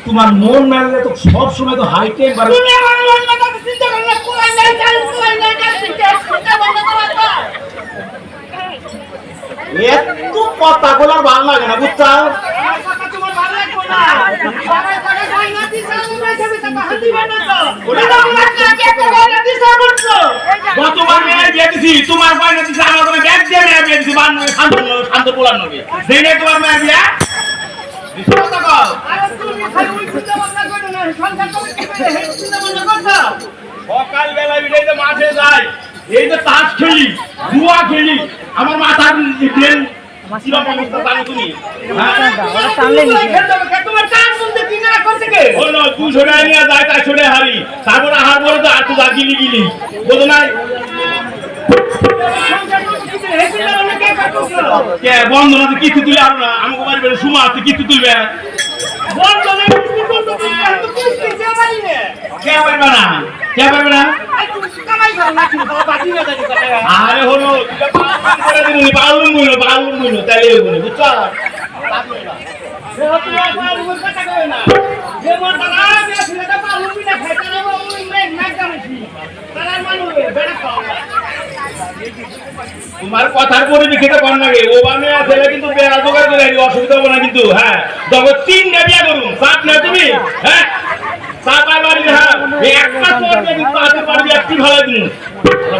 তোমার মন মেলে তো সব সময় তো হাই টেম্পার এত কথা বলার ভালো লাগে না বুঝছো গতবার মেয়ে বিয়ে দিছি তোমার বাড়ি দিছি আমার কোনো ব্যাগ দিয়ে মেয়ে বিয়ে দিছি শান্ত বলার নবী সেই নিয়ে তোমার মেয়ে বিয়ে সকাল বেলা বিদায় মাঠে যায় এই যে তাস খেলি জুয়া খেলি আমার মাথার ব্রেন তুমি হারি তারপর আহার পরে তো আর তো গিলি গিলি বোঝো নাই বন্ধ না কিছু তুলে আরো না আমাকে বাড়ি বেড়ে সুমা আছে কিছু তুলবে আরে হলো বুঝছো তোমার কথার পরিপ্রেক্ষিতে কর না ও বামে আছে কিন্তু বেড়া জোগাড় করে অসুবিধা হবে না কিন্তু হ্যাঁ তবে 3টা বিয়া করুন সাপ না তুমি হ্যাঁ সাপ আর বাড়ি হ্যাঁ একটা করবে কিন্তু হাতে পারবি একটি ভালো দিন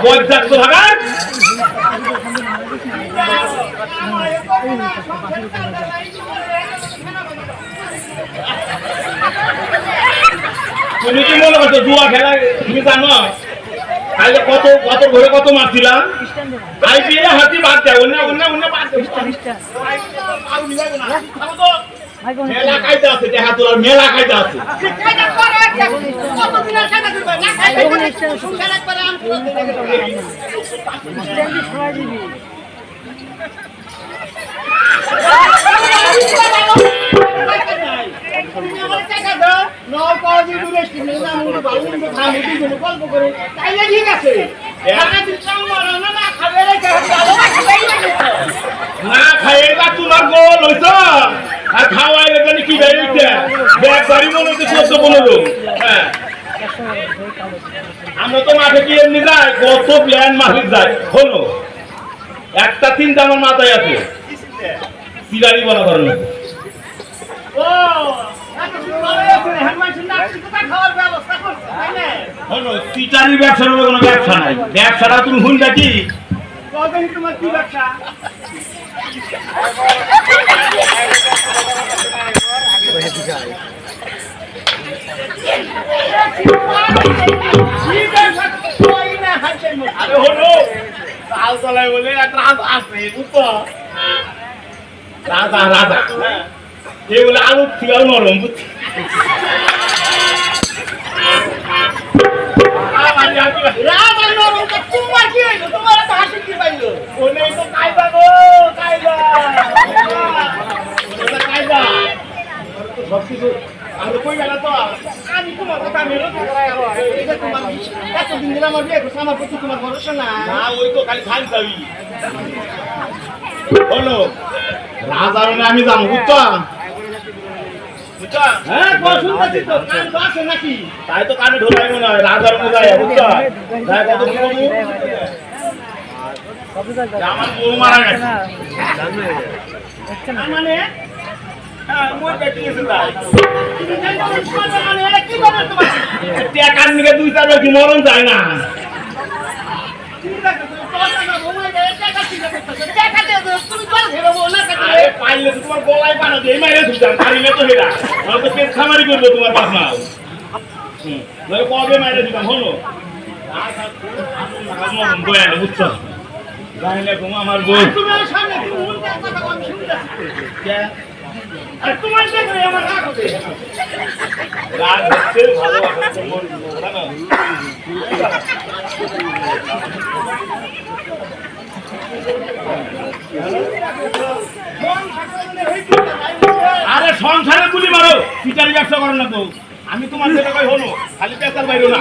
বয়স যাচ্ছে ভাগার তুমি কি মনে করছো জুয়া খেলা তুমি জানো কালকে কত কত ঘরে কত মারছিলাম আইপিএল হাতি বাদ দেয় অন্য অন্য অন্য বাদ দেয় মেলা কায়দা আছে, দেখা তোলার মেলা কায়দা আছে। না খাইয়ে তোমার গোল হইছ আর খাওয়াইলে জানি কি বেরিয়েছে ব্যাগ বাড়ি মনে হচ্ছে 14-15। হ্যাঁ আমরা তো মাঠে কি এমনি যাই, কত প্ল্যান মাফিক যায়। হলো একটা চিন্তা আমার মাথায় আছে, সিগারি বলা ধরেন চিটারির ব্যবসার কোনো ব্যবসা নাই। ব্যবসাটা তুমি হুন্ডা কি তোমার কি ব্যবসা? আরে হলো চাল চলায় বলে এক রাজা আছে, বুঝতো? রাজা রাজা এ বলে আলু থেকে নরম, বুঝছি? রাজা নরম তোমার কি হইলো? তোমার তো হাসি কি পাইলো? ওনে তো কায়দা গো, কায়দা কায়দা সবকিছু। আমি কই গেল তো আমি তোমার কথা মেলো এটা তোমার এতদিন দিন আমার বিয়ে করছে, আমার প্রতি তোমার ভরসা না? না, ওই তো খালি খালি যাবি। হলো রাজার আমি যাবো, বুঝতো? হ্যাঁ শুনতেছি তো, কান তো আছে নাকি? তাই তো কানে ঢোলাই মনে হয় রাজার মজায়, বুঝতো? আমার বউ মারা গেছে মানে মরণ যায় না। পাইলে তোমার গলায় পানো দিয়ে মাইরে ধুতাম, পারিলে তো হেরা তো পেট খামারি করবো তোমার বাপমা। কবে মাইরে দিতাম হলো বুঝছো? আমার বউ তোমার আমার রাগ হচ্ছে, আরে সংসারে গুলি মারো, পিটারি ব্যবসা করো না তো। আমি তোমার কই হলো খালি পেশার বাইরে না,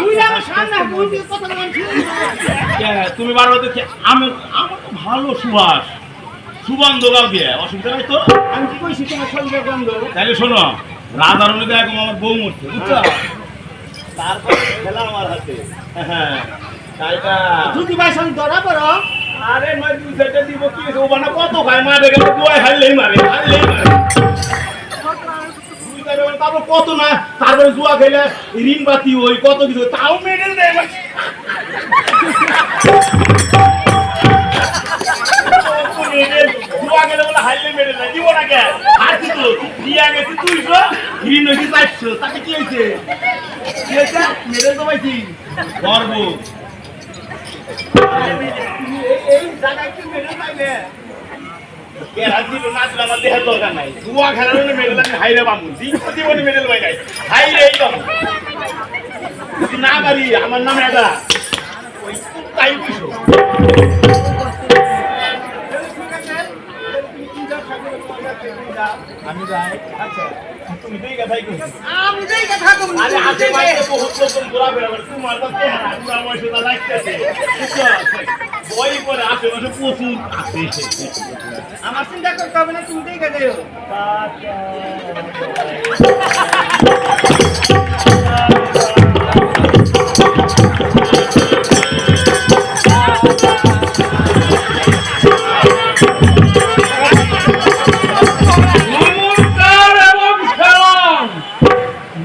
তুমি বারো আমি আমার তো ভালো সুবাস সুগন্ধ গাও দিয়ে অসুবিধা নাই তো। আমি কি কইছি তোমার সঙ্গে গন্ধ? তাহলে শোনো রাজার মধ্যে এখন আমার বউ মরছে, বুঝছো? তারপরে খেলা আমার হাতে। হ্যাঁ তাইটা যদি ভাই সঙ্গে ধরা পড়ো, আরে নয় দুই সেটা দিব কি ও বানা কত খায় মারে গেল দুয়াই হারলেই মারে, হারলেই মারে। তারপর কত না, তারপরে জুয়া খেলে ঋণ বাতি ওই কত কিছু, তাও মেডেল দেয়। জুয়া গেলে বলে হারলে মেডেল দেয়, দিব না কে? হারছি তো, দিয়া গেছি 200, ঋণ হয়েছি 400, তাতে কি হয়েছে? কি হয়েছে? মেডেল তো পাইছি, গর্ব। এই জায়গায় কি মেডেল পাইলে? আমার নাম এটা আমি যাই। আচ্ছা তুমি এই কথাই কই, আমি এই কথা কই। আরে আজে বাইরে বহুত লোক ঘোরাফেরা করে, তোমার তো পুরা বয়সটা লাগতেছে, বুঝছো? বই করে আশেপাশে প্রচুর আছে, আমার চিন্তা করতে হবে না, তুমি দেখে যাও।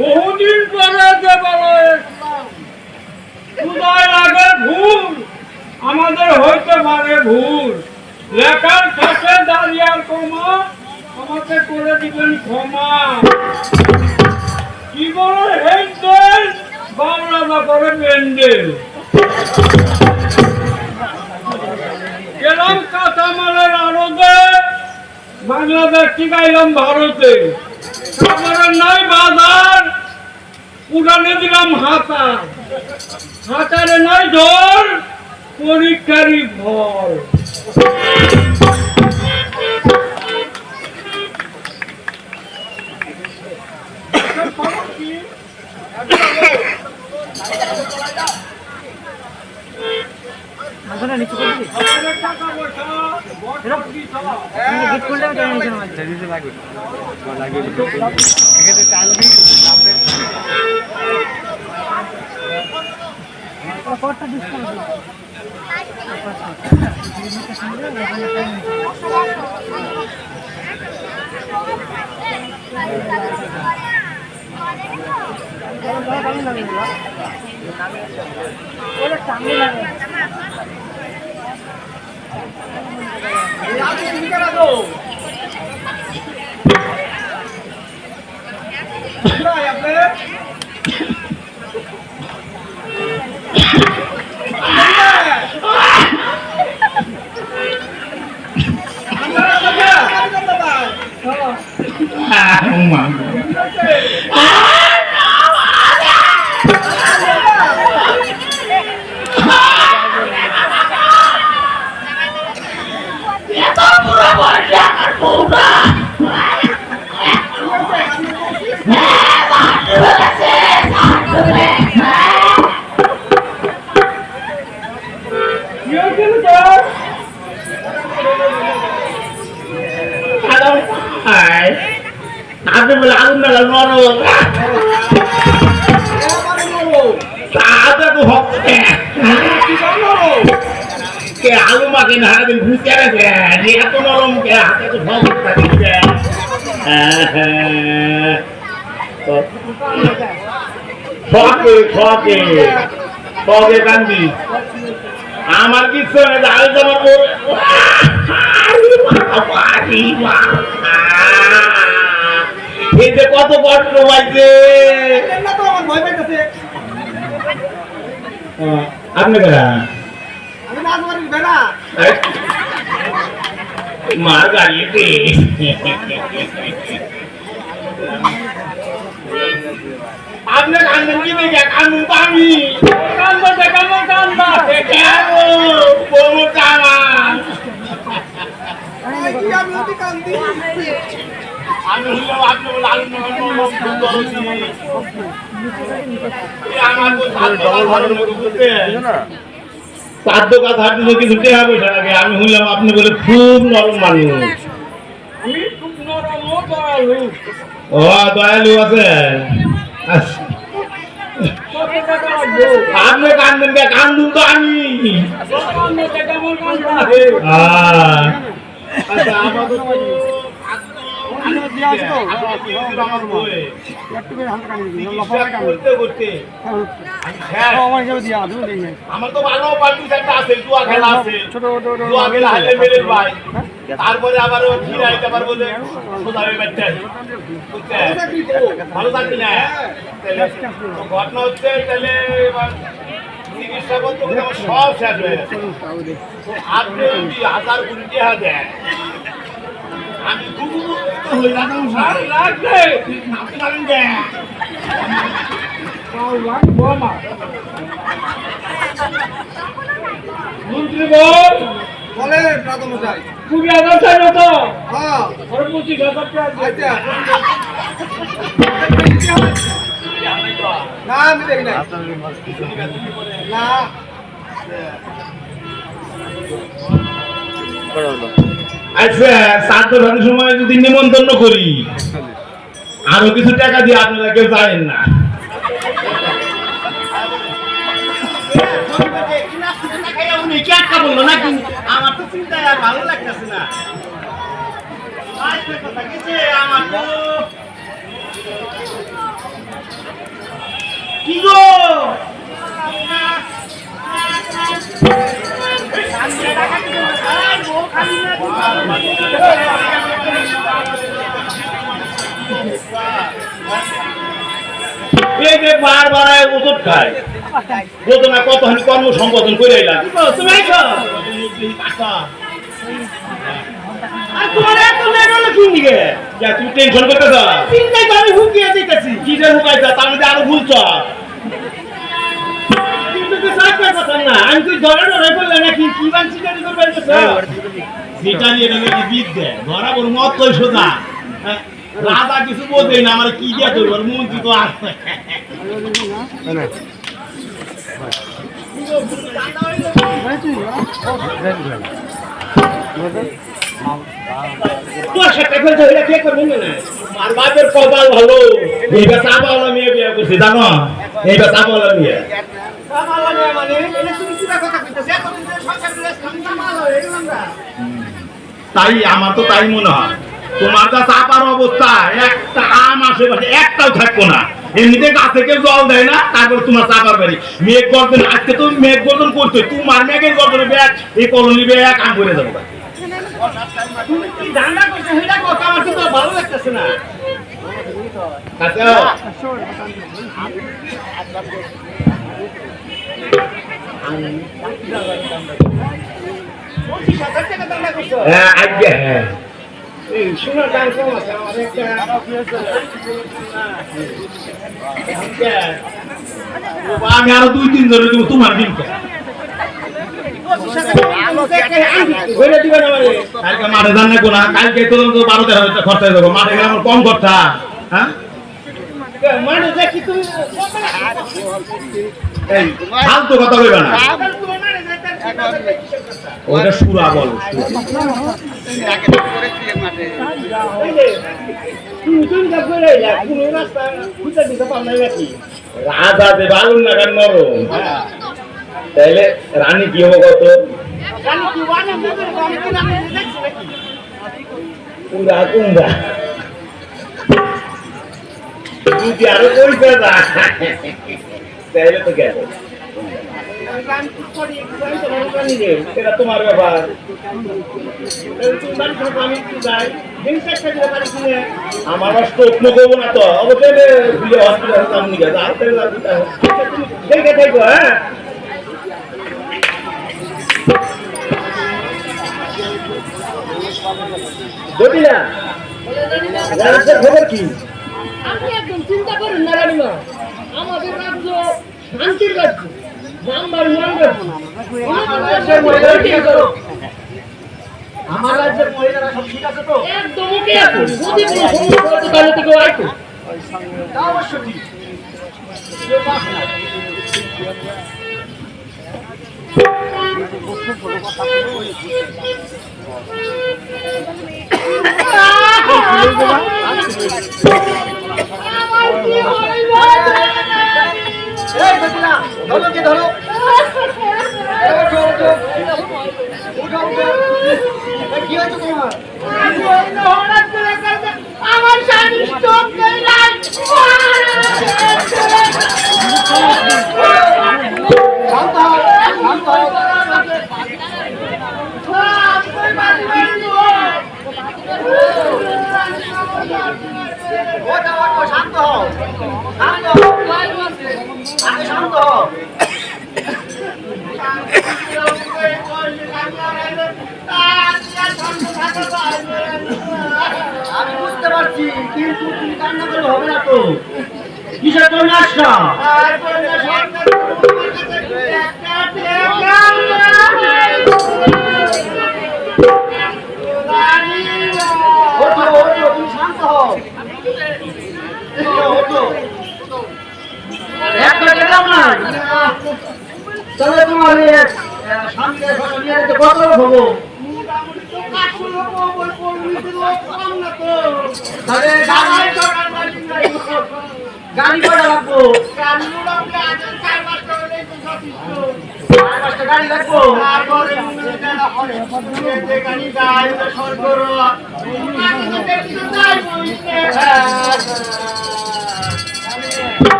বহুদিন পরে যে বলো লাগে ভুল আমাদের হইতে পারে ভুল, লেখার কাছে দাঁড়িয়ে কমা আমাকে করে দিবেন ক্ষমা। কি বলে হেন্ডেল বাংলা না করে মেন্ডেল। গেলাম কাঁচামালের আড়তে, বাংলাদেশ টিকাইলাম ভারতে। সাগরের নাই বাজার, উড়ানে দিলাম হাতার, হাতারে নাই ধর, পরীক্ষারই ফল। আপনি বলে আগুন না নরম তাতে তো হচ্ছে কে আলু মাকে না হাতে ঘুষে গেছে এত নরম কে হাতে তো সব দিচ্ছে শখে শখে শখে কান্দি আমার কিছু আলু তোমার এই যে কত কষ্ট পাইছে আপনি মার গাড়িতে আপনি কান্দন কি দেখে কান্দন তো আমি কান্দা কান্দা কান্দা আমি হইলাম আপনি বলে আলু আমি হইলাম আপনি বলে খুব নরম মানুষ ও দয়ালু আছে আপনি কান্দন কে কান্দুন তো আমি আচ্ছা আমাদের আমার তো ভালো প্র্যাকটিস একটা আছে জুয়া খেলা আছে জুয়া খেলা হাতে মেরে ভাই তারপরে আবার ফিরাইতে পারবো যে সোজাবে বাচ্চা ভালো থাকবি না ঘটনা হচ্ছে তাহলে চিকিৎসা করতে আমার সব শেষ হয়ে গেছে আপনি যদি 1000 টাকা দেন আমি মন্ত্রী বল বলে প্রাথমিক 20,000 চাই না তো হ্যাঁ 25,000 টাকা না আমি দেখি না না আচ্ছা সাতটার সময় যদি নিমন্ত্রণ করি আরো কিছু টাকা দিয়ে আপনারা কেউ জানেন না বললো না আমার তো চিন্তা আর ভালো লাগতেছে না আমার তো কি গো বারবার ওষুধ খায় প্রথমে কতখানি কর্ম সম্পাদন করে এলাম তুমি কি নিগে যা তুমি টেনশন করতে দাও চিন্তাই তো আমি হুকিয়ে দিতেছি কি যে হুকাইতা তার মধ্যে আরো ভুলছ কিন্তু তো সাইকেল কথা না আমি তুই ধরে ধরে বললে নাকি কি বানছি জানি করবে সেটা নিয়ে নাকি বিদ্যে ধরা বড় মত কই সোজা রাজা কিছু বোঝেই না আমার কি দিয়া করব মন্ত্রী তো আছে তোর সাথে ফেলতে হইলে কে করবে না আমার বাপের কপাল ভালো এইটা চাপাওয়ালা মেয়ে বিয়ে করছে জানো এইটা চাপাওয়ালা মেয়ে মানে এটা তুমি কি কথা কইতেছ এতদিন ধরে সংসার করে চাপাওয়ালা হয়ে গেলাম না তাই আমার তো তাই মনে হয় তোমার যা চাপার অবস্থা একটা আম আশেপাশে একটাও থাকবো না এমনিতে গাছে কেউ জল দেয় না তারপর তোমার চাপার বাড়ি মেঘ গর্জন আজকে তুমি মেঘ গর্জন করছো তোমার মেঘের গর্জনে ব্যাগ এই কলোনি ব্যাগ আম করে যাবো তুমি কি ধান্দা করছো সেটা কথা আমার তো ভালো লাগতেছে না হ্যাঁ আজ্ঞা হ্যাঁ শোনার গান কম আছে আমার একটা আমি আরো 2-3 ধরে দেবো তোমার দিনটা কালকে মাঠে যান না কোনা কালকে তো 12,000 খরচা দেবো মাঠে গেলে আমার কম খরচা হ্যাঁ মানে দেখি তুমি ফালতু কথা কইবা না ওটা সুরা বল রাজা দে বালুন না কেন নরম তাইলে রানী কি হবে কত কুমড়া কুমড়া যদি আরো পরিচয় তাইলে তো গেল এটা তোমার ব্যাপার আমার স্টোক করবো না তো অবশ্যই হসপিটাল দেখে থাকবো হ্যাঁ জটিলা খবর কি আপনি একদম চিন্তা করেন না রানীমা আমাদের রাজ্য শান্তির রাজ্য নাম্বার 1 রাজ্য আমার রাজ্যের মহিলারা সব ঠিক আছে তো একদম ওকে আছে যদি কোনো সমস্যা হয় তো তাহলে থেকে আইতো তা অবশ্য ঠিক আমার স্বামী স্ট্রোক করলেন শান্ত হও শান্ত হও আমি বুঝতে পারছি কিন্তু তুমি কান্না করলে হবে না তো কিসের জন্য আসছো তুমি শান্ত হও একটা গেলাম না তাহলে তোমার সামনে কত হবো গাড়ি করা লাগবো গাড়ি লাগবো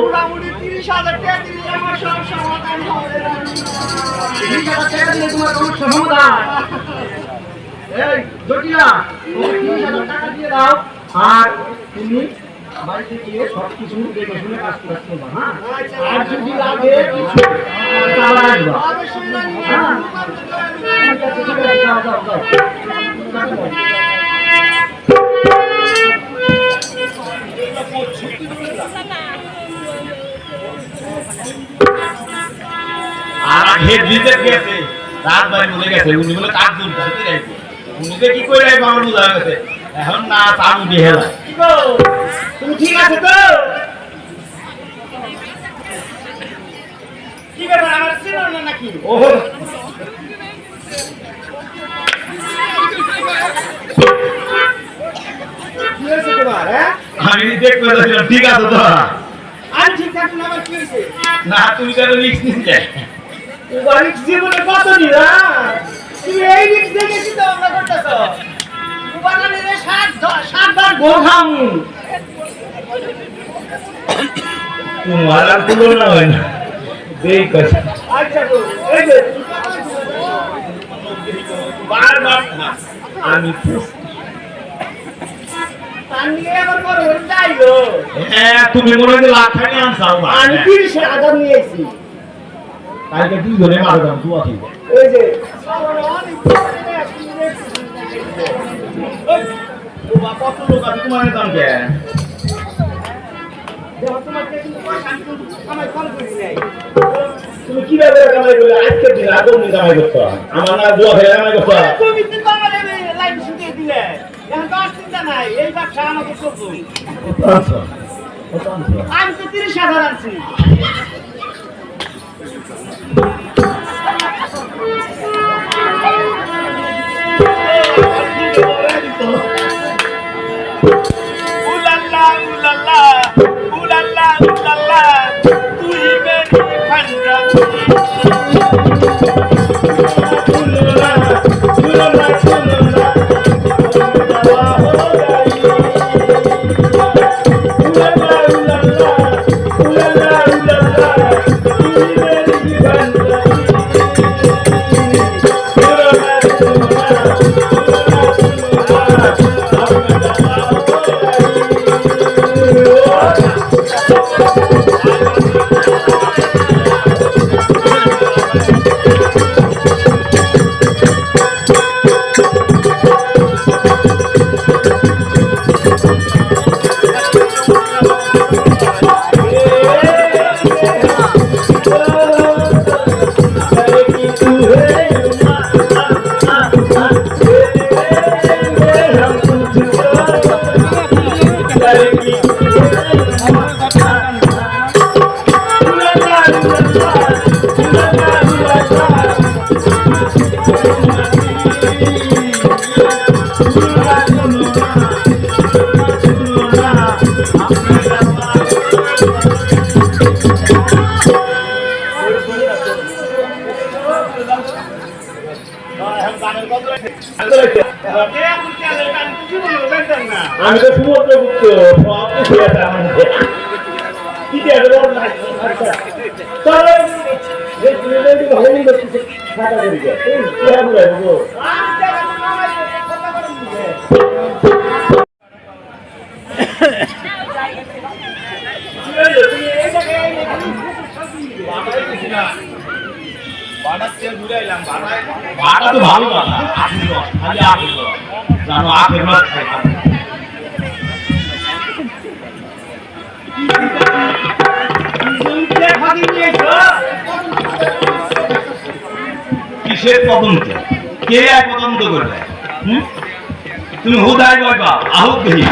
মোটামুটি 30,000 টাকা দিলে আমার সব সমাধান হবে 30,000 টাকা দিলে তোমার সমস্যা সমাধান এই জটিলা 30,000 টাকা দিয়ে দাও আর তুমি বাড়িতে গিয়ে সব কিছু দেখে শুনে কাজ করতে হবে, হ্যাঁ? আচ্ছা, আর যদি লাগে কিছু তাহলে আসবা। অবশ্যই না নিয়ে হ্যাঁ। আসবো। ঠিক আছে, ঠিক আছে, যাও, যাও, যাও। আর আগে দিতে গেছে রাত ভাই বলে গেছে উনি বলে কাজ দূর করতে রাখবো উনি যে কি করে রাখবো আমার বোঝা গেছে এখন না তামু দিয়ে হেলা কি গো? তুমি ঠিক আছে তো? কি ব্যাপার আমার চিনো না নাকি? ও কি হয়েছে তোমার, হ্যাঁ? আমি দেখতে যাচ্ছিলাম ঠিক আছে তো আমি ঠিক থাকি না, আবার কি হয়েছে? না তুমি তো রিক্স নিতে বাড়ির জীবনে কত নিলাম, তুমি এই দিক থেকে চিন্তা ভাবনা করতেছ? বাবা নিলে সাতবার গোখাম। তোমার আর তুলনা হয় না দেখ কথা আচ্ছা গো, এই যে বারবার আমি তার নিয়ে আবার বড় হয়ে যাই গো। হ্যাঁ তুমি মনে হয় লাখানি আনসাও না আমি 30,000 নিয়েছি। কালকে দুই ধরে মারো দাম তুই আছিস ওই যে বাবা কত লোক আছে তোমার দাম কে দেখো তোমাকে কিন্তু পয়সা আমি কিন্তু কামাই কম করি নাই। তুমি কি ভাবে কামাই করলে আজকে দিন আদম নি কামাই করছো আমার না দোয়া ফেলে কামাই করছো তুমি কিন্তু আমার লাইফ শুকিয়ে দিলে, এখন তো আর চিন্তা নাই, এই ব্যবসা আমাকে করবো। আচ্ছা আচ্ছা আমি তো 30,000 আনছি। উলাল্লা উলাল্লা উলাল্লা উলাল্লা তুই মেরি ফান্ডা উলাল্লা উলাল্লা উলাল্লা আমি তো সমুদ্র গুপ্ত সব কিছু আছে আমার কি দিয়ে রোড নাই চলো এই রিলেটি ভালোই করতেছে ফাটা করে গেছে এই কি হবে গো আমি টাকা তো কামাই করতে কথা বলি। তুমি এই জায়গায় এলে খালি বাড়াই দিছি না বাড়াতে ঘুরে এলাম বাড়া তো ভালো কথা আসিল খালি আসিল জানো আখের মাছ খাই কিসের তদন্ত কে এক তদন্ত করবে তুমি হুদায় বলবা আহুত দেহি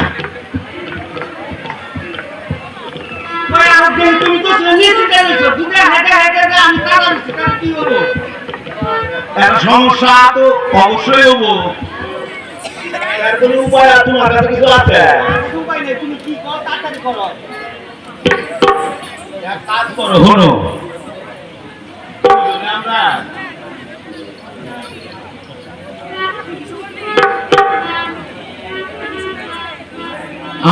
তুমি তো নিচে গেছো, দুটো হেঁটে হেঁটে আমি টাকা দিচ্ছি, তার কি হলো? একটা সমস্যা তো অবশ্যই হবো এর কোনো উপায় আর তোমার কাছে কিছু আছে উপায় নেই, তুমি কি করো তাড়াতাড়ি করো। এক কাজ করো শোনো আমরা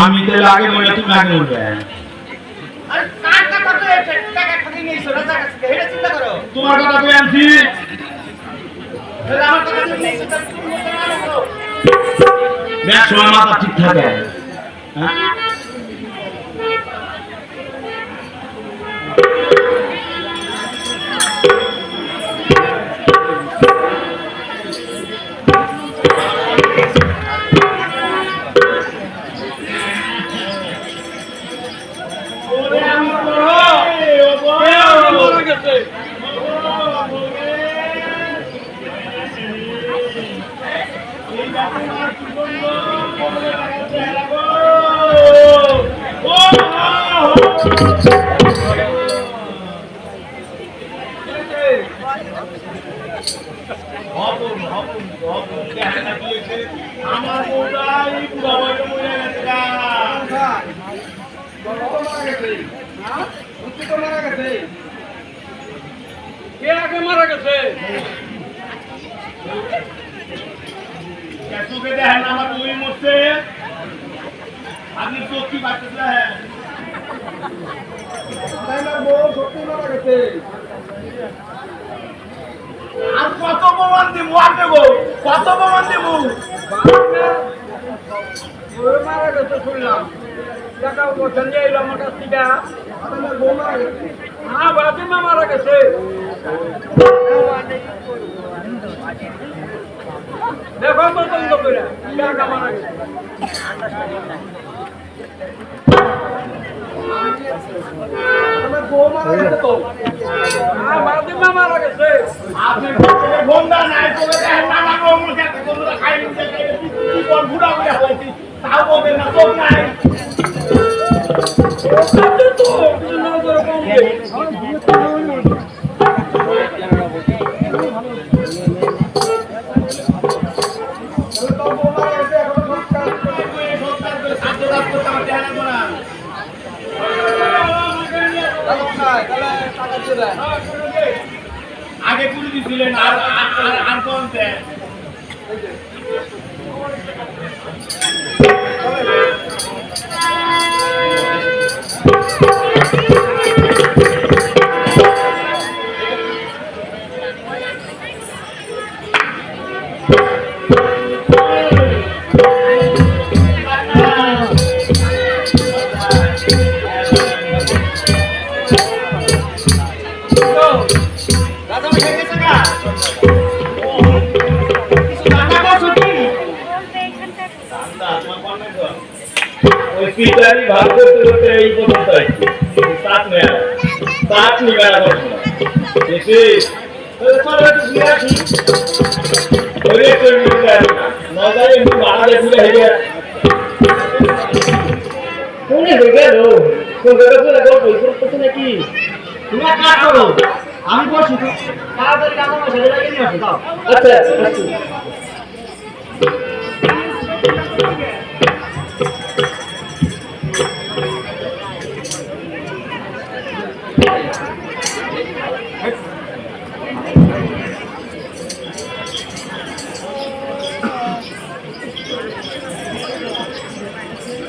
আমি তাহলে আগে বললে তুমি আগে বলবে আরে কার টাকা তো টাকা খালি নিয়েছো রাজা কাছে, এটা চিন্তা করো। তোমার কথা তো আনছি তাহলে আমার টাকা দিয়ে নিয়েছো, তাহলে তুমি বলতে না করো। দেখ সময় মাথা ঠিক থাকে হ্যাঁ? আমার বউটাই বাবা মরে গেছে গা। কে আগে মারা গেছে? চোখে দেখেন আমার বই মরছে, আপনি চোখ কি পাচ্ছেন? আর কত প্রমাণ দিব? আর দেবো কত প্রমাণ দেবো? মারা গেছে শুনলাম। টাকা বলছেন যে এলো আমার কাছ থেকে। হ্যাঁ, বাজিমা মারা গেছে। দেখো পছন্দ করে টাকা মারা গেছে। হ্যাঁ, বাজিমা মারা গেছে। আপনি বন্ধা নাই চোখে দেখেন না আমার বউ মরছে, একটা বন্ধুরা খাই নিতে কি কোন বুড়া বুড়া হয়েছি তাও বলবেন না চোখ নাই। তো কিছু না করে কমবে। আগে পুরো দিছিলেন আর আর কোন দেন? ওই পিটারি ভাগ করতে করতে এই পর্যন্ত সাত নেয়া সাত নিবে না দেখি ওরে করে নিতে নজারে একটু বাড়ালে ঘুরে হেগে কোনে হয়ে গেল কোন গেল গল্প করতে নাকি তুমি এক কাজ করো, আমি বসি, তাড়াতাড়ি টাকা পয়সা লাগিয়ে নিয়ে আসো, দাও। আচ্ছা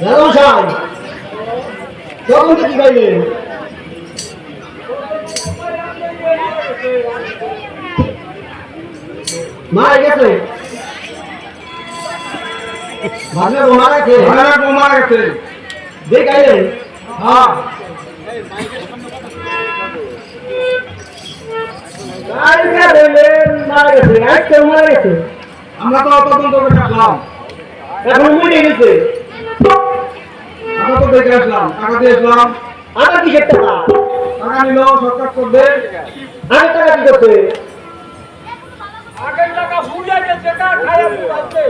দাদা সাহেব, কখন থেকে গাইলেন? মারা গেছে, ভাবলে মারা গেছে, মারা গেছে, যে গাইলেন? হ্যাঁ, মারা গেছে, আজকে মারা গেছে। আমরা তো তদন্ত করে আসলাম, এখন মরে গেছে। আমরা তো দেখে আসলাম, টাকা দিয়ে আসলাম। আবার কিসের টাকা? টাকা নিল সরকার করবে। আগে টাকা কি করছে? আগের টাকা ভুলে গেছে, টাকা খাইয়া পুরাচ্ছে।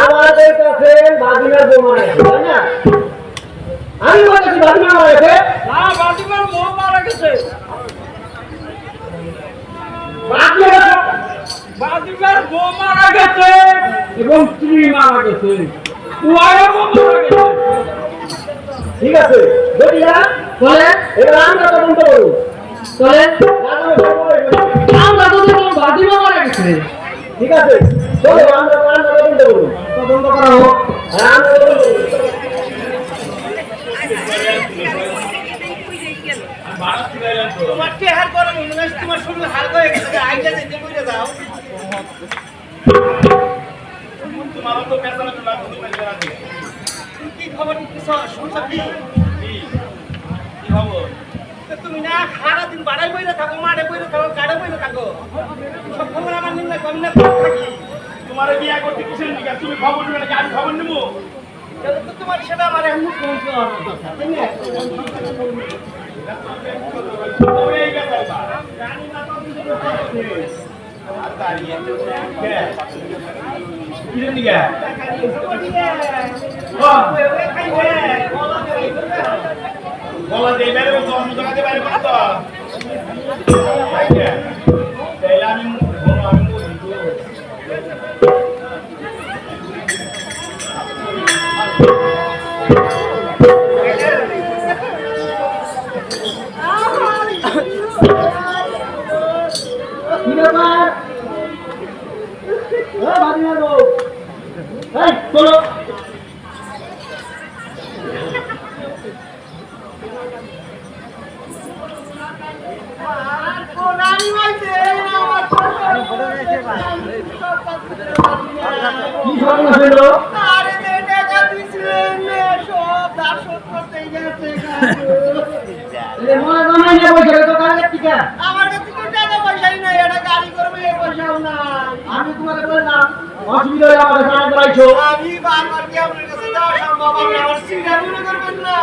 আমাদের কাছে বাদিনার বউ মারা গেছে, তাই না? আমি বলেছি বাদিনা মারা গেছে। না, বাজিমার বউ মারা গেছে। বাজিমার বউ মারা গেছে এবং স্ত্রী মারা গেছে, উভয়ের বউ মারা গেছে। ঠিক আছে, বুঝলা? চলে, এবার আমরা তদন্ত করব। চলে, আমরা তদন্ত করব, বাদিনা মারা গেছে। ঠিক আছে, চলে আমরা তদন্ত করব। তদন্ত করা হোক। হ্যাঁ, আমরা তদন্ত করব। তোমার চেহার করে মনে হয় তোমার শরীর হালকা হয়ে গেছে, আইটা যেতে কইরা দাও। তোমার তো পেছনে তোলা তুমি জানা দিও কি খবর শুনছ কি? কি খবর? তো তুমি না সারা দিন বাড়াই বইরে থাকো, মাঠে বইরে থাকো, গাড়ে বইরে থাকো, সব খবর আমার নিলে আমি না থাকি। তোমার বিয়ে করতে কিসের দিকে তুমি খবর নেবে নাকি আমি খবর নেবো? তাহলে তো তোমার সেটা আমার এখন মুখ্যমন্ত্রী হওয়ার কথা, তাই না? ওই গেছে জানি না তো কিছু করতে আর দাঁড়িয়ে কে কিসের দিকে গলা দিয়ে বাইরে বলতো অন্য জায়গাতে বাইরে বলতো তাইলে আমি কি ব্যাপার? ভাগিনা গো, এই চলো। কি ঘটনা হলো? আরে যে টাকা দিছিলেন সব দাসত করতে গেছে এ মনে জমাই না বসে তো কাজের টিকা। আমার কাছে তো টাকা পয়সাই নাই এটা গাড়ি করবে এই পয়সাও নাই আমি তোমাকে বললাম অসুবিধা হলে আমাকে জানা করাইছো। আমি বারবার কি আপনার কাছে যাওয়া সম্ভব আমি আমার চিন্তা মনে করবেন না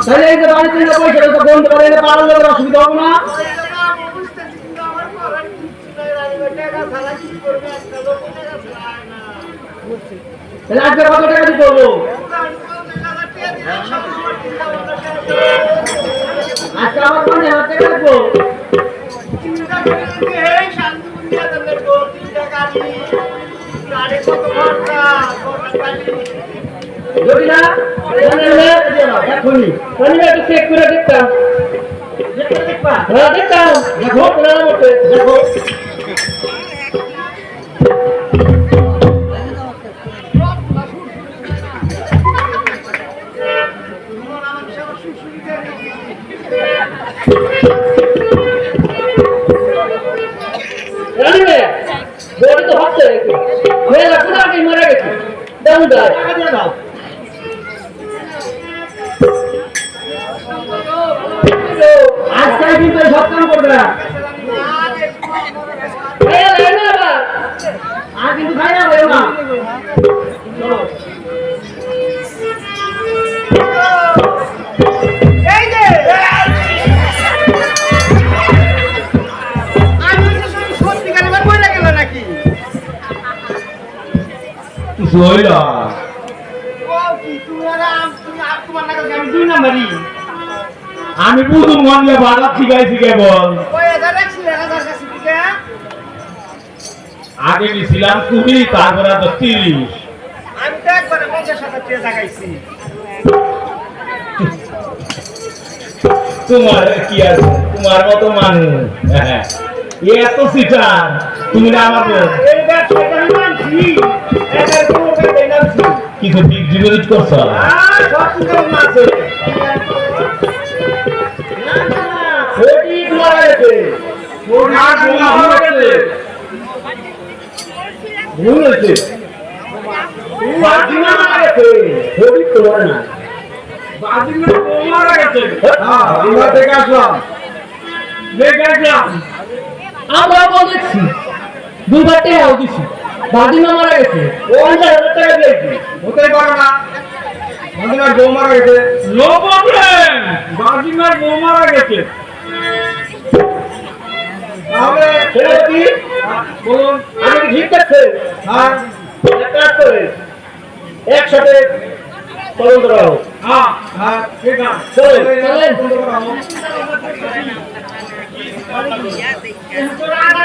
তাহলে এই যে বাড়িতে যে পয়সা তো বন্ধ করে এলে পালন করতে অসুবিধা হবে না। ওই জন্য আমি বুঝতেছি কিন্তু আমার করার কিছু নাই রাখবে টাকা ছাড়া কি করবে একটা লোক টাকা ছাড়া না তাহলে আজকে কত টাকা দিতে হলো? আজকে আমার 5000 টাকা লাগবো। চিন্তা করে এই শান্তি বুঝিয়া দেবে গো চিন্তা গাড়ি গাড়ি কত খরচা খরচ পাইনি যদি না তাহলে এখনই শনিবার একটু চেক করে দেখতাম। দেখবা? হ্যাঁ দেখতাম। দেখো তোমার মতে দেখো। জানিবে বডি তো হচ্ছে একটু হয়ে গেছে না কি মরে গেছে দাও দাও টাকা দিয়ে দাও আজকে কিন্তু সব কাম করবে না আর কিন্তু খাই না বলো না চলো এই যে আমি সত্যি গাড়ি বার বইলা গেল নাকি কিছু হইল ও কি তুমি আর তোমার না আমি 2 নাম্বারই আমি বুঝুম মনে বাড়া শিখাইছি কেবল ওই হাজার রাখছিলেন হাজার কাছে থেকে আগে নিছিলাম 20 তারপরে তো 30 আমি তো একবারে 50,000 টাকা লাগাইছি তোমার কি আছে তোমার মতো মানুষ হ্যাঁ এত সিটার তুমি না আমার এই ব্যবসাটা আমি মানছি এটার কোনো কাজে নামছি কিছু বিগ ডিপোজিট করছো সব কিছু মানছে ফোর্টি মারা গেছে ভুল হয়েছে বাজিনা মারা গেছে ফোর্টি তো মারা না বাজিনা মারা গেছে হ্যাঁ আমরা দেখে আসলাম আমরা বলেছি দুবার টাকাও দিছি বাজিনা মারা গেছে 50,000 টাকা দিয়েছি হতে পারে না বাজিনার বউ মারা গেছে নো প্রবলেম বাজিনার বউ মারা গেছে তাহলে ছেলে কি বলুন আমি কি ঠিক আছে হ্যাঁ এক কাজ করে একসাথে তদন্ত করা হোক হ্যাঁ হ্যাঁ ঠিক আছে চলেন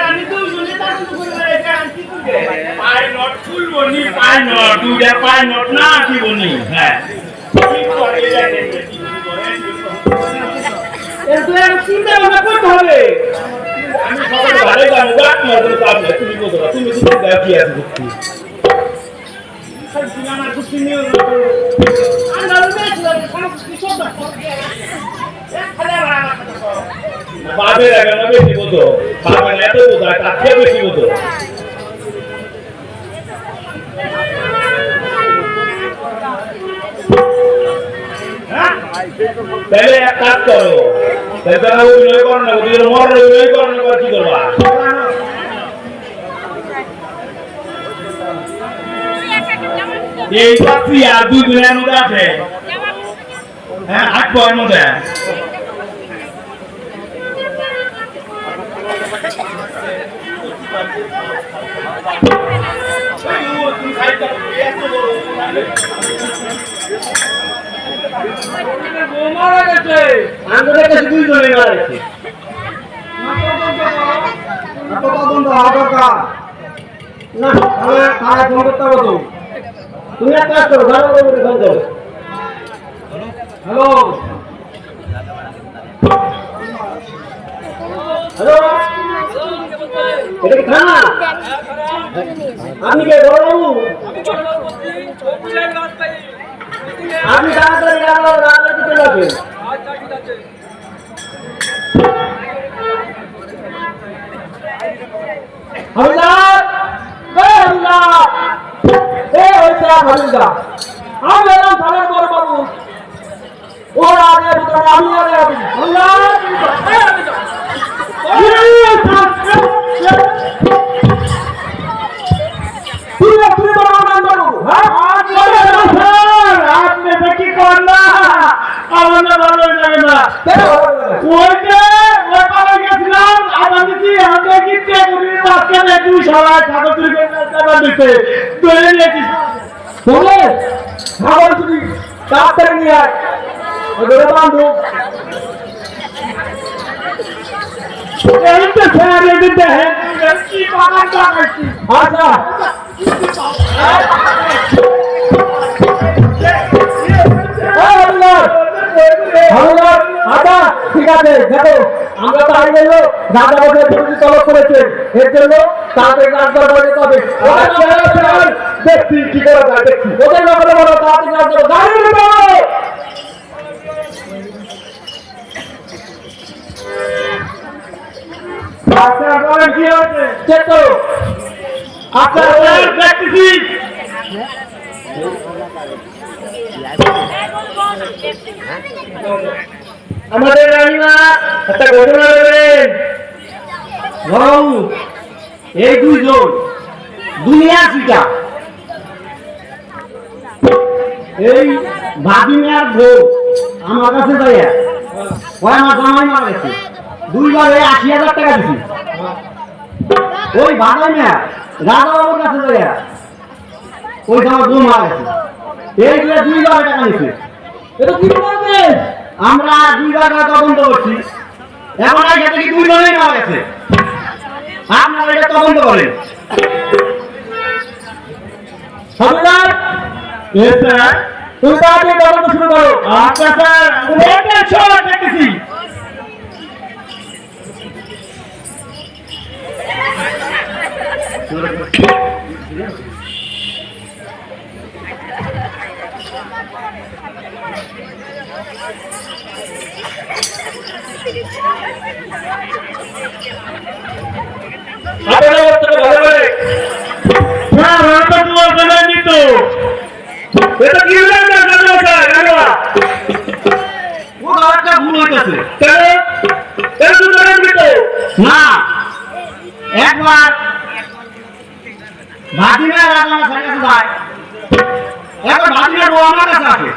আমি তো শুনে তার করে এটা কি করবে পাই নট ফুল বনি পাই নট দুইটা পাই নট না কি বনি হ্যাঁ কি করে যাবে এত আর চিন্তা ভাবনা করতে হবে আমি সকালে ভালো যাবো বাট মতো কাজ না তুমি বলছো তুমি তো গায় কি আছে দেখছি সব আমার খুশি নিয়ে আমরা বেশ লাগে সমস্ত কিছু সব বাবের আগে না বেশি বোঝো বাবের এত বোঝায় তার চেয়ে বেশি বোঝো তাহলে এক কাজ করো তাহলে তারা অভিনয় করো না দুজন মর অভিনয় করো না কি করবা এই চাকরি আর 2 দিনের মধ্যে আছে হ্যাঁ 8 পয়ের মধ্যে তুমি মারা গেছে আমাদের কাছে দুই জনে মারা গেছে তদন্ত হওয়া দরকার না তাহলে তারা ফোন করতে হবে তো তুমি এক কাজ করো ভালো করে ফোন করো হ্যালো হ্যালো এটা কি থানা আপনি কে বড় বাবু আপনি তাড়াতাড়ি রাজনীতিতে যাবেন হরিদাস হরিদাস হরিদাস আমি এলাম থানার বড় বাবু ওর আগে ভিতরে আমি আগে আপনি কি করলা আমার না ভালো লাগে না ওই যে ওই পারে গেছিলাম আমাকে কি আমাকে কি টেগুরি মাঝখানে দুই সবাই ঠাকুর তুলকে টাকা দিতে ধরে নিয়েছি বলে খাবার তুমি ডাক্তার নিয়ে আয় ওদের বান্ধব এই তো স্যার এদিকে দেখেন কি বাগান লাগাইছি আচ্ছা আচ্ছা ঠিক আছে দেখো আমরা তো হারিয়ে গেল রাজা বাবু বিরোধী তলব করেছে এর জন্য তাদের রাজদর করে যেতে হবে দেখছি কি করে যায় দেখছি ওদের ব্যাপারে বলো তাদের রাজদর গাড়ি নেবো আচ্ছা বলেন কি হয়েছে চেক করো আচ্ছা দেখতেছি আমাদের রানীমা একটা ঘটনা দেবেন বাবু এই দুইজন দুনিয়া শিকা এই ভাবিনার বউ আমার কাছে যাইয়া ওই আমার জামাই মারা গেছে দুইবার ৮০,০০০ টাকা দিছি ওই ভাবিনা রাজা বাবুর কাছে যাইয়া ওই আমার বউ মারা গেছে এইগুলো দুইবার টাকা নিছে এটা কি বলছে আমরা দুইবার তদন্ত করছি এখন আর সাথে কি দুইজনেই মারা গেছে আপনারা এটা তদন্ত করেন সরকার তুমি তাড়াতাড়ি তদন্ত শুরু করো আচ্ছা স্যার দেখতেছি আপনারা বক্তব্য ভালো করে স্যার আমরা তো জানাই দিত এটা কি হলো না জানো স্যার জানো ও একটা ভুল হইতাছে কেন কেন তুমি জানেন কি তো না একবার ভাদিনা রাজা আমার কাছে যায় এখন ভাদিনা বউ আমার কাছে আছে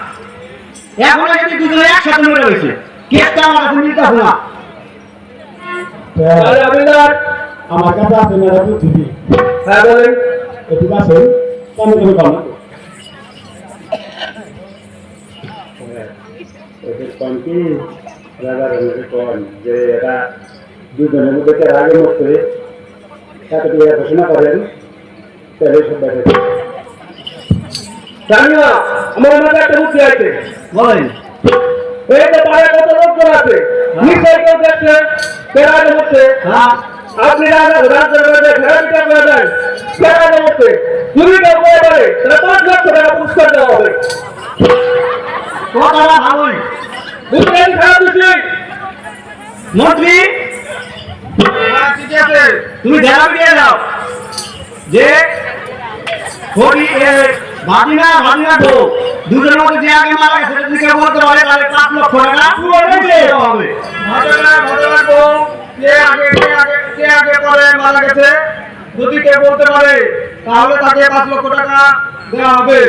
এখন যদি দুজনে একসাথে মরে হয়েছে কেসটা আমার কাছে মিলতেছে না আরে আবিদার আমার কাছে আছে মেরা বুদ্ধি হ্যাঁ বলেন একটু আছে কেন তুমি কম এদের কম কি রাজার মধ্যে কম যে এরা দুজনের মধ্যে কে আগে মরতে তাকে দিয়ে ঘোষণা করেন তাহলে সব দেখে জানিও আমার মাথায় একটা বুদ্ধি আছে বলেন এই তো পাড়ে কত লোকজন আছে নিশ্চয় কেউ দেখছে কেরাটে হচ্ছে আপনি রাজ্যের মধ্যে ফেরাটিটা করে দেন কেরাটে হচ্ছে যদি কেউ করে পারে তাহলে ৫ লক্ষ টাকা পুরস্কার দেওয়া হবে কথাটা ভালোই বুঝলেন খারাপ দিচ্ছি মন্ত্রী তুমি দেখা দিয়ে দাও যে ভাবিনা তো দুজনের মধ্যে যে আগে মারা গেছে যদি কেউ বলতে পারে তাহলে ৫ লক্ষ টাকা দেওয়া হবে কে আগে পরে মারা গেছে যদি কেউ বলতে পারে তাহলে তাকে ৫ লক্ষ টাকা দেওয়া হবে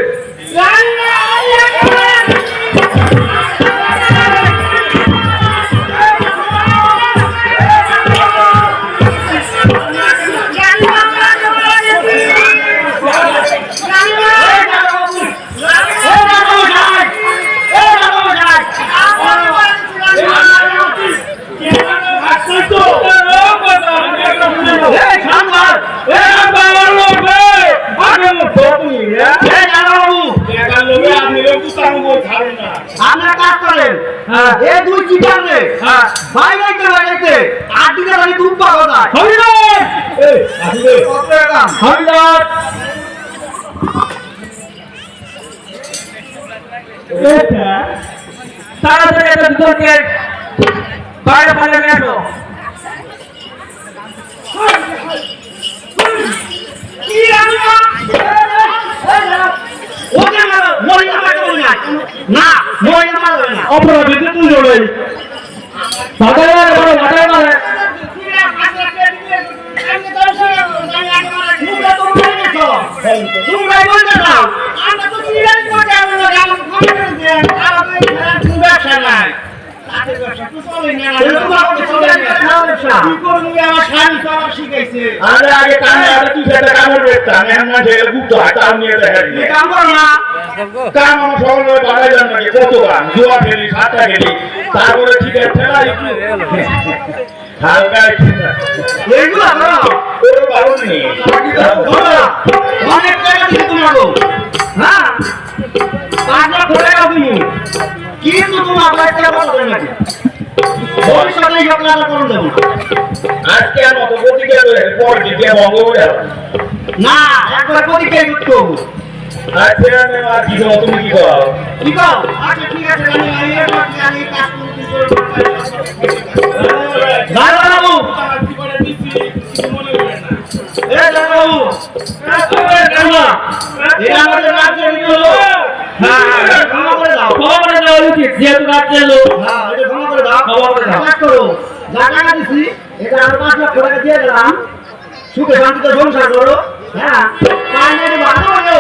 কুতার উপর ছাড়ুন না। আপনারা কাজ করেন হ্যাঁ। এই দুই চিটার রে হ্যাঁ। বাইরে আর দিকে আমি দুধ পাবো না হরিদাস এই, আসলে কত টাকা হরিদাস এটা তাড়াতাড়ি একটা দুটোকে বাইরে ফেলে নিয়ে আসো ওকে মারো মরিয়া মারো না না মরিয়া মারো না অপরাধী তুই জোড়ে বাটাই মারে বড় বাটাই মারে তোমরাই বলতে দাও আরে আগে কানে আরে তুই সেটা কামড় বেচতা আমি এখন মাঝে গুপ্ত হাতাও নিয়ে দেখা দিলে কাম আমার সকল বাড়াই যান নাকি কত গান জুয়া খেলি সাতটা খেলি তারপরে ঠিক আছে ঠেলা একটু হালকা একটু ওরে পারো নি অনেক টাকা দিয়ে তোমাকে হ্যাঁ 5 লাখ টাকা তুমি কিন্তু তোমার লাখ টাকা বলো নাকি ভবিষ্যতে এই টাকা করুন দেব আজকে আর মতো গতিকে পর দিকে বঙ্গ করে না একবার কোদিকে করতে হবে আজকে আর কি করো তুমি কি করো ঠিক আছে আচ্ছা ঠিক আছে আমি কাজ করতে দাঁড়াবো এ দাঁড়াবো এটা আমাদের রাজ্যের নিয়ম হ্যাঁ ক্ষমা করে দাও খবর দেওয়া উচিত যেহেতু রাজ্যের লোক হ্যাঁ এটা ক্ষমা করে দাও ক্ষমা করে দাও। কাজ করো যা টাকা দিছি এটা আর 5 লাখ টাকা দিয়ে দিলাম সুখে শান্তিতে সংসার করো হ্যাঁ পাইলে ভালো হলো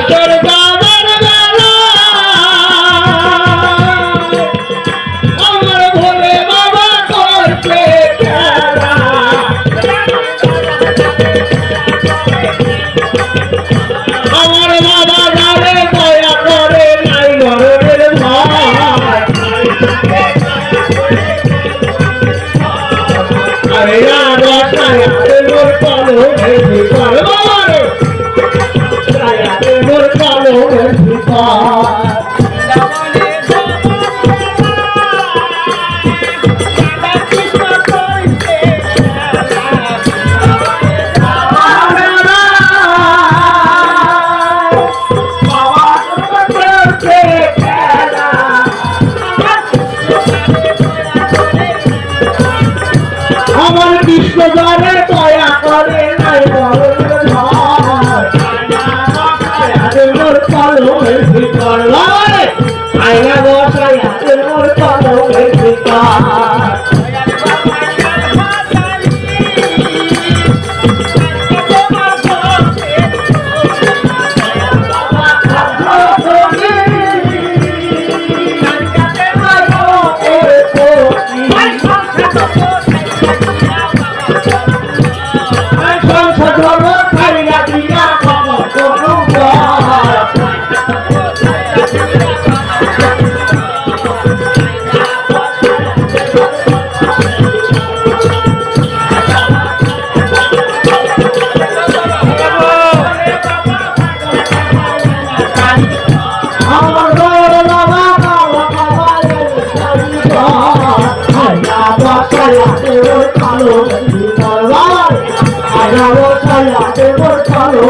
তোর বাবার বেলা আমার ভোলে বাবা করছে খেলা আমার বাবা যাবে দয়া করে নাই ঘরের ভাই আরে রাজায় মোর কালো ভেবে করে বাবা রে মোর কালো ভেবে আমার কৃষ্ণ জানে দয়া করে নাই বড় মোর কালো ভেবে করে আয়না বসাই মোর কালো ভেবে সংসার আগে মোর ভালো